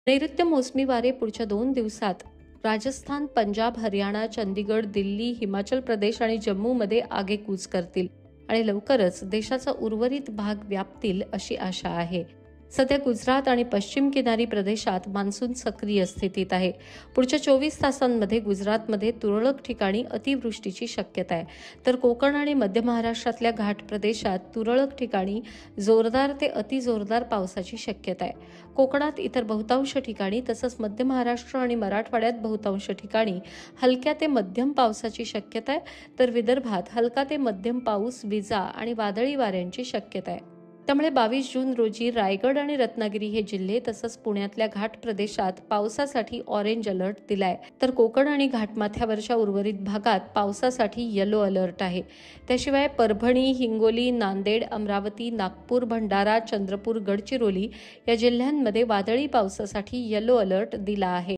नैऋत्य मोसमी वारे पुढच्या 2 दिवसात राजस्थान, पंजाब, हरियाणा, चंदीगड, दिल्ली, हिमाचल प्रदेश आणि जम्मूमध्ये आगेकूच करतील आणि लवकरच देशाचा उर्वरित भाग व्यापतील अशी आशा आहे. सध्या गुजरात आणि पश्चिम किनारी प्रदेशात मान्सून सक्रिय स्थितीत आहे. पुढच्या 24 तासांमध्ये गुजरातमध्ये तुरळक ठिकाणी अतिवृष्टीची शक्यता आहे, तर कोकण आणि मध्य महाराष्ट्रातल्या घाट प्रदेशात तुरळक ठिकाणी जोरदार ते अतिजोरदार पावसाची शक्यता आहे. कोकणात इतर बहुतांश ठिकाणी तसंच मध्य महाराष्ट्र आणि मराठवाड्यात बहुतांश ठिकाणी हलक्या ते मध्यम पावसाची शक्यता आहे, तर विदर्भात हलका ते मध्यम पाऊस, विजा आणि वादळी वाऱ्यांची शक्यता आहे. त्यामुळे 22 जून रोजी रायगड आणि रत्नागिरी हे जिल्हे तसंच पुण्यातल्या घाट प्रदेशात पावसासाठी ऑरेंज अलर्ट दिलाय, तर कोकण आणि घाटमाथ्यावरच्या उर्वरित भागात पावसासाठी येलो अलर्ट आहे. त्याशिवाय परभणी, हिंगोली, नांदेड, अमरावती, नागपूर, भंडारा, चंद्रपूर, गडचिरोली या जिल्ह्यांमध्ये वादळी पावसासाठी येलो अलर्ट दिला आहे.